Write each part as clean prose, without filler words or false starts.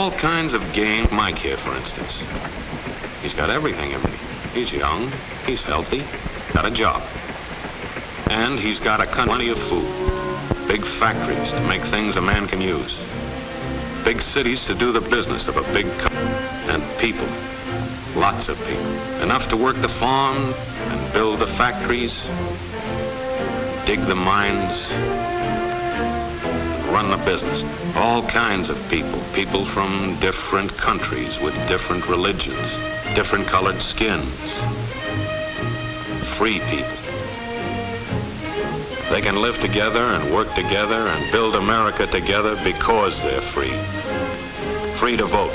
all kinds of game. Mike here, for instance. He's got everything in me. He's young, he's healthy, got a job. And he's got plenty of food. Big factories to make things a man can use. Big cities to do the business of a big company. And people. Lots of people. Enough to work the farm and build the factories, dig the mines, run the business. All kinds of people. People from different countries with different religions, different colored skins. Free people. They can live together and work together and build America together because they're free. Free to vote,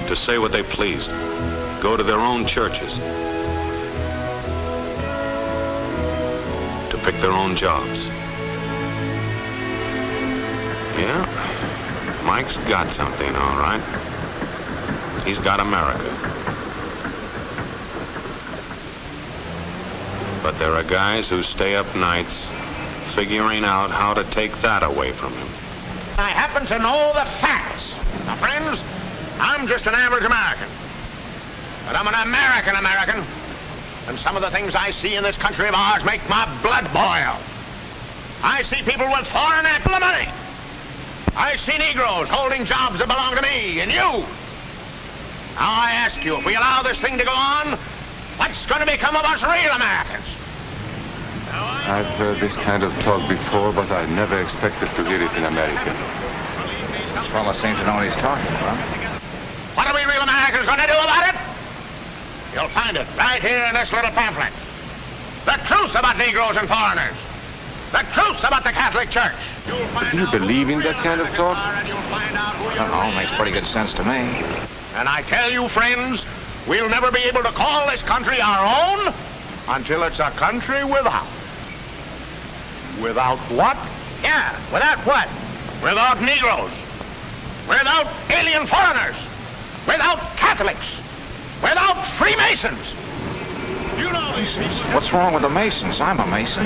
to say what they please, go to their own churches, to pick their own jobs. Yeah, Mike's got something, all right. He's got America. But there are guys who stay up nights figuring out how to take that away from him. I happen to know the facts. Now, friends, I'm just an average American. But I'm an American. And some of the things I see in this country of ours make my blood boil. I see people with foreign money. I see Negroes holding jobs that belong to me and you. Now I ask you, if we allow this thing to go on, what's going to become of us real Americans? I've heard this kind of talk before, but I never expected to hear it in America. This fellow seems to know what he's talking about. What are we real Americans going to do about it? You'll find it right here in this little pamphlet. The truth about Negroes and foreigners. The truth about the Catholic Church. Do you believe in that kind of talk? I don't know, makes pretty good sense to me. And I tell you, friends, we'll never be able to call this country our own until it's a country without. Without what? Yeah, without what? Without Negroes. Without alien foreigners. Without Catholics. Without Freemasons. You know these people. What's wrong with the Masons? I'm a Mason.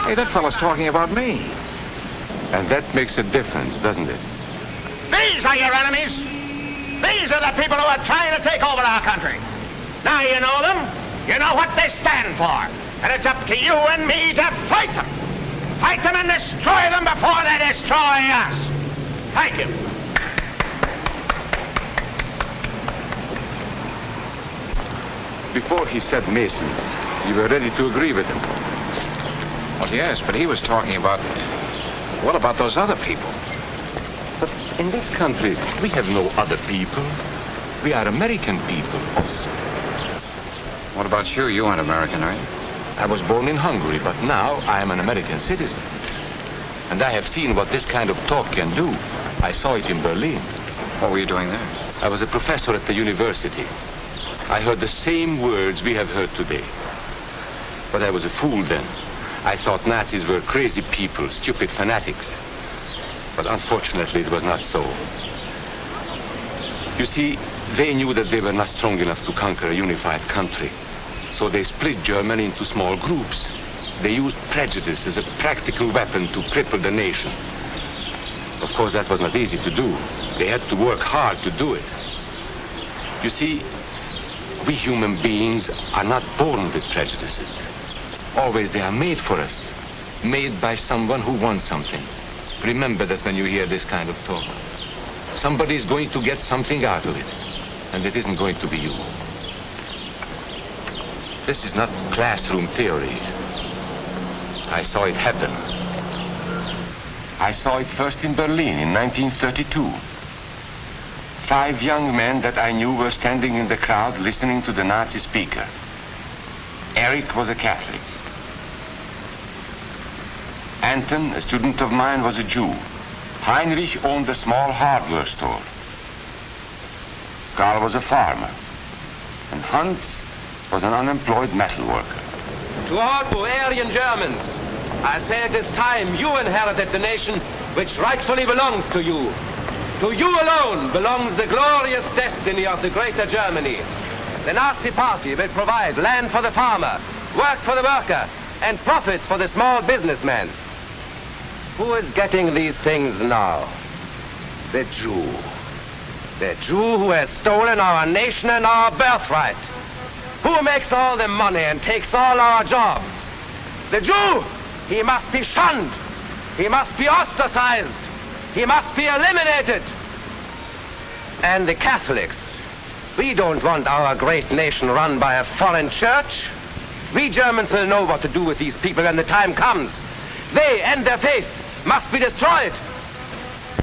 Hey, that fellow's talking about me. And that makes a difference, doesn't it? These are your enemies. These are the people who are trying to take over our country. Now you know them. You know what they stand for. And it's up to you and me to fight them. Fight them and destroy them before they destroy us. Thank you. Before he said Masons, you were ready to agree with him. Well, yes, but he was talking about... What about those other people? But in this country, we have no other people. We are American people. What about you? You aren't American, are you? I was born in Hungary, but now I am an American citizen. And I have seen what this kind of talk can do. I saw it in Berlin. What were you doing there? I was a professor at the university. I heard the same words we have heard today. But I was a fool then. I thought Nazis were crazy people, stupid fanatics. But unfortunately, it was not so. You see, they knew that they were not strong enough to conquer a unified country. So they split Germany into small groups. They used prejudice as a practical weapon to cripple the nation. Of course, that was not easy to do. They had to work hard to do it. You see, we human beings are not born with prejudices. Always they are made for us. Made by someone who wants something. Remember that when you hear this kind of talk. Somebody is going to get something out of it. And it isn't going to be you. This is not classroom theory. I saw it happen. I saw it first in Berlin in 1932. 5 young men that I knew were standing in the crowd listening to the Nazi speaker. Eric was a Catholic. Anton, a student of mine, was a Jew. Heinrich owned a small hardware store. Karl was a farmer. And Hans was an unemployed metal worker. To all Bavarian Germans, I say it is time you inherited the nation which rightfully belongs to you. To you alone belongs the glorious destiny of the greater Germany. The Nazi Party will provide land for the farmer, work for the worker, and profits for the small businessman. Who is getting these things now? The Jew. The Jew who has stolen our nation and our birthright. Who makes all the money and takes all our jobs. The Jew, he must be shunned. He must be ostracized. He must be eliminated. And the Catholics. We don't want our great nation run by a foreign church. We Germans will know what to do with these people when the time comes. They and their faith must be destroyed.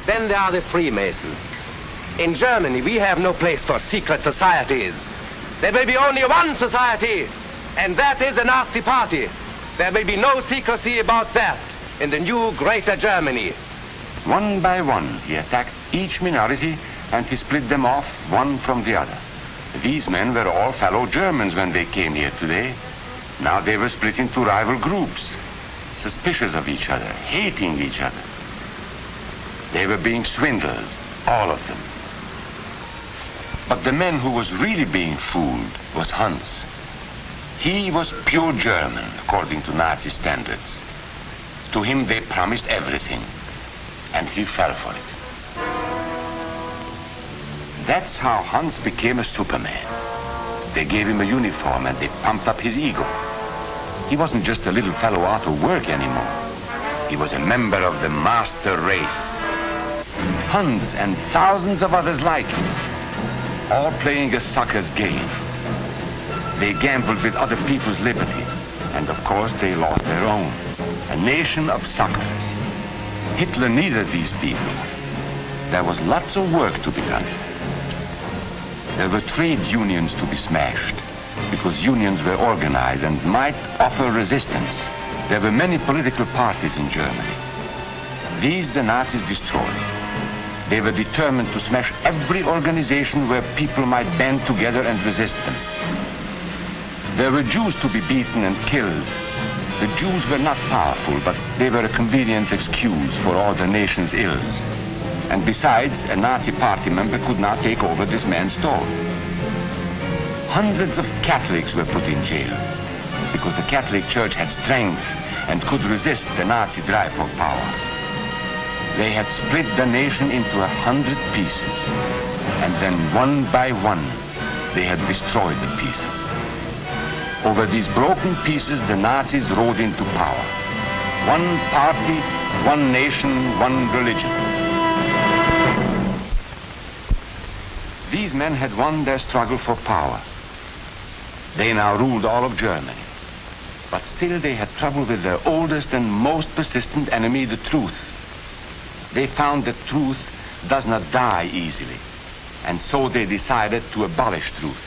Then there are the Freemasons. In Germany, we have no place for secret societies. There will be only one society, and that is the Nazi Party. There will be no secrecy about that in the new Greater Germany. One by one, he attacked each minority and he split them off one from the other. These men were all fellow Germans when they came here today. Now they were split into rival groups, suspicious of each other, hating each other. They were being swindled, all of them. But the man who was really being fooled was Hans. He was pure German, according to Nazi standards. To him they promised everything, and he fell for it. That's how Hans became a Superman. They gave him a uniform and they pumped up his ego. He wasn't just a little fellow out of work anymore. He was a member of the master race. Hans and thousands of others like him, all playing a sucker's game. They gambled with other people's liberty, and of course they lost their own. A nation of suckers. Hitler needed these people. There was lots of work to be done. There were trade unions to be smashed, because unions were organized and might offer resistance. There were many political parties in Germany. These the Nazis destroyed. They were determined to smash every organization where people might band together and resist them. There were Jews to be beaten and killed. The Jews were not powerful, but they were a convenient excuse for all the nation's ills. And besides, a Nazi party member could not take over this man's store. Hundreds of Catholics were put in jail because the Catholic Church had strength and could resist the Nazi drive for power. They had split the nation into 100 pieces, and then one by one, they had destroyed the pieces. Over these broken pieces, the Nazis rode into power. One party, one nation, one religion. These men had won their struggle for power. They now ruled all of Germany. But still they had trouble with their oldest and most persistent enemy, the truth. They found that truth does not die easily, and so they decided to abolish truth.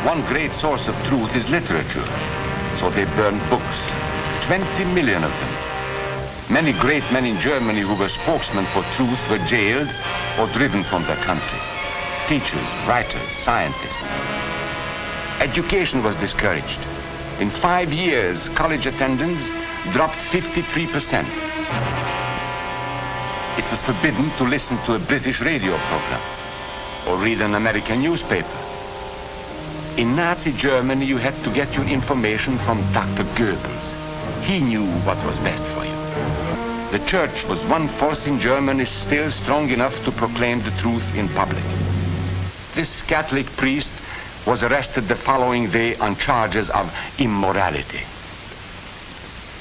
One great source of truth is literature, so they burned books, 20 million of them. Many great men in Germany who were spokesmen for truth were jailed or driven from their country. Teachers, writers, scientists. Education was discouraged. In 5 years, college attendance dropped 53%. It was forbidden to listen to a British radio program or read an American newspaper. In Nazi Germany, you had to get your information from Dr. Goebbels. He knew what was best for you. The church was one force in Germany still strong enough to proclaim the truth in public. This Catholic priest was arrested the following day on charges of immorality.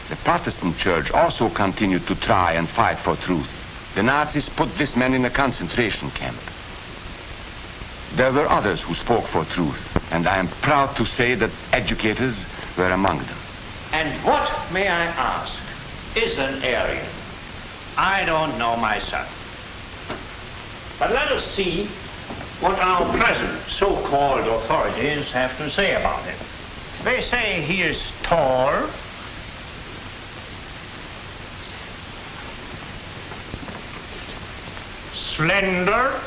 The Protestant church also continued to try and fight for truth. The Nazis put this man in a concentration camp. There were others who spoke for truth, and I am proud to say that educators were among them. And what, may I ask, is an Aryan? I don't know myself. But let us see what our present so-called authorities have to say about him. They say he is tall, slender,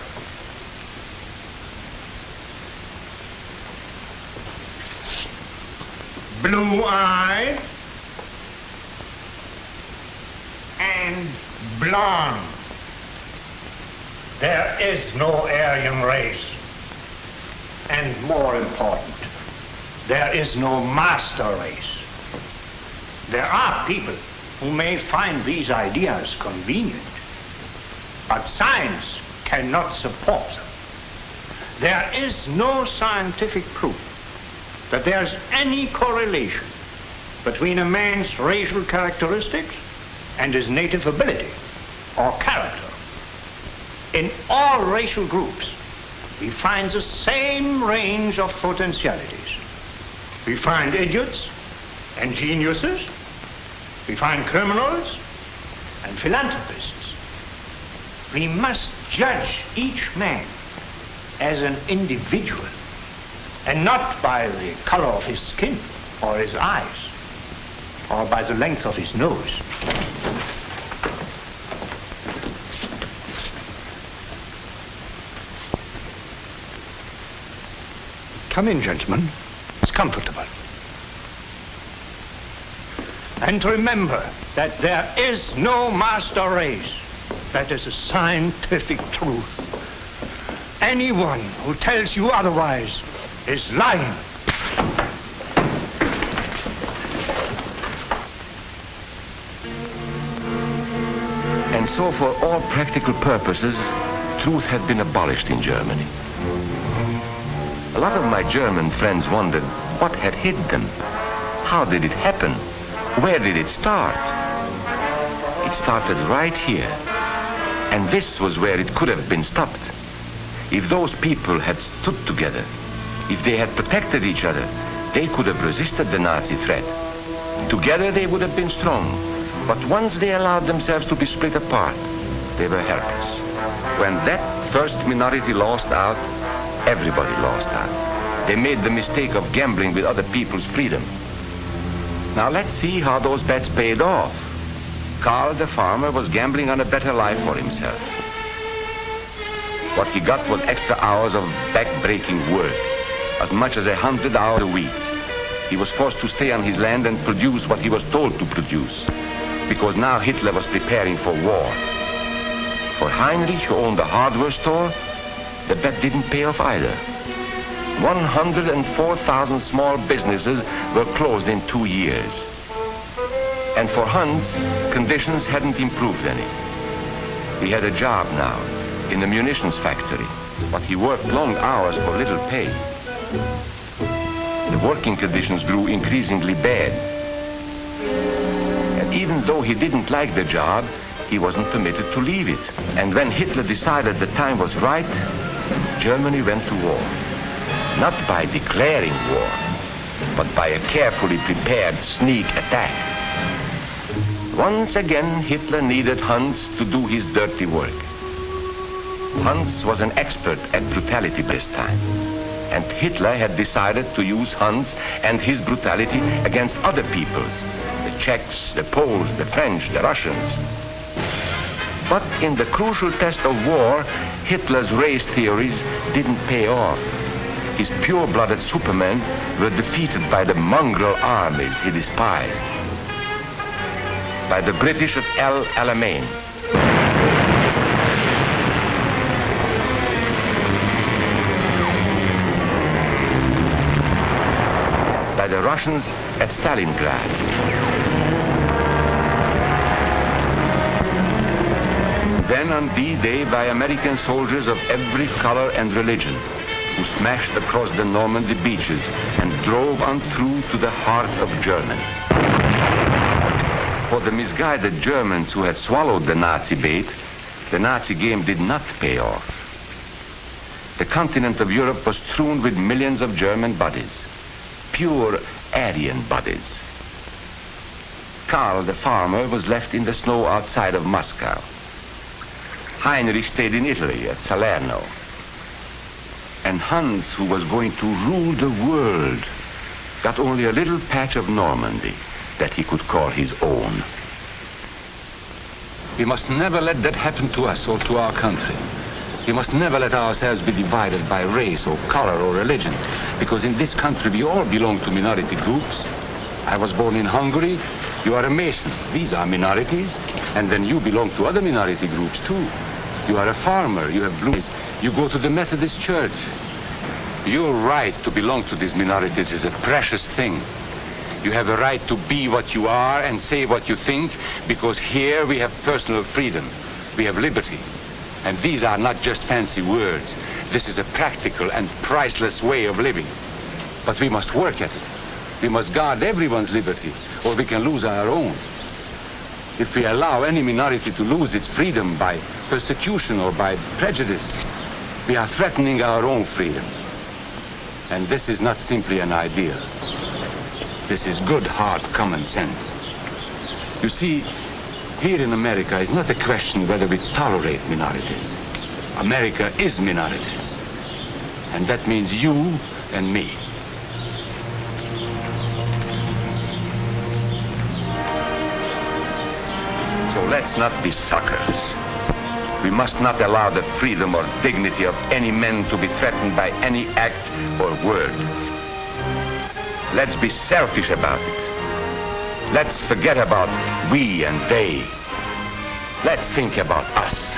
blue-eyed, and blonde. There is no Aryan race. And more important, there is no master race. There are people who may find these ideas convenient. but science cannot support them. There is no scientific proof that there's any correlation between a man's racial characteristics and his native ability or character. In all racial groups, we find the same range of potentialities. We find idiots and geniuses. We find criminals and philanthropists. We must judge each man as an individual and not by the color of his skin or his eyes or by the length of his nose. Come in, gentlemen. It's comfortable. And remember that there is no master race. That is a scientific truth. Anyone who tells you otherwise is lying. And so for all practical purposes, truth had been abolished in Germany. A lot of my German friends wondered what had hit them. How did it happen? Where did it start? It started right here. And this was where it could have been stopped. If those people had stood together, if they had protected each other, they could have resisted the Nazi threat. Together they would have been strong. But once they allowed themselves to be split apart, they were helpless. When that first minority lost out, everybody lost out. They made the mistake of gambling with other people's freedom. Now let's see how those bets paid off. Karl the farmer was gambling on a better life for himself. What he got was extra hours of back-breaking work, as much as 100 hours a week. He was forced to stay on his land and produce what he was told to produce, because now Hitler was preparing for war. For Heinrich, who owned a hardware store, the bet didn't pay off either. 104,000 small businesses were closed in 2 years. And for Hans, conditions hadn't improved any. He had a job now in the munitions factory, but he worked long hours for little pay. The working conditions grew increasingly bad. And even though he didn't like the job, he wasn't permitted to leave it. And when Hitler decided the time was right, Germany went to war. Not by declaring war, but by a carefully prepared sneak attack. Once again, Hitler needed Hans to do his dirty work. Hans was an expert at brutality this time, and Hitler had decided to use Hans and his brutality against other peoples, the Czechs, the Poles, the French, the Russians. But in the crucial test of war, Hitler's race theories didn't pay off. His pure-blooded supermen were defeated by the mongrel armies he despised. By the British at El Alamein. By the Russians at Stalingrad. Then on D-Day by American soldiers of every color and religion, who smashed across the Normandy beaches and drove on through to the heart of Germany. For the misguided Germans who had swallowed the Nazi bait, the Nazi game did not pay off. The continent of Europe was strewn with millions of German bodies, pure Aryan bodies. Karl the farmer was left in the snow outside of Moscow. Heinrich stayed in Italy at Salerno. And Hans, who was going to rule the world, got only a little patch of Normandy that he could call his own. We must never let that happen to us or to our country. We must never let ourselves be divided by race or color or religion, because in this country we all belong to minority groups. I was born in Hungary. You are a Mason. These are minorities. And then you belong to other minority groups too. You are a farmer. You have blue eyes. You go to the Methodist Church. Your right to belong to these minorities is a precious thing. You have a right to be what you are and say what you think, because here we have personal freedom. We have liberty. And these are not just fancy words. This is a practical and priceless way of living. But we must work at it. We must guard everyone's liberty, or we can lose our own. If we allow any minority to lose its freedom by persecution or by prejudice, we are threatening our own freedom. And this is not simply an ideal. This is good, hard common sense. You see, here in America is not a question whether we tolerate minorities. America is minorities. And that means you and me. So let's not be suckers. We must not allow the freedom or dignity of any man to be threatened by any act or word. Let's be selfish about it. Let's forget about we and they. Let's think about us.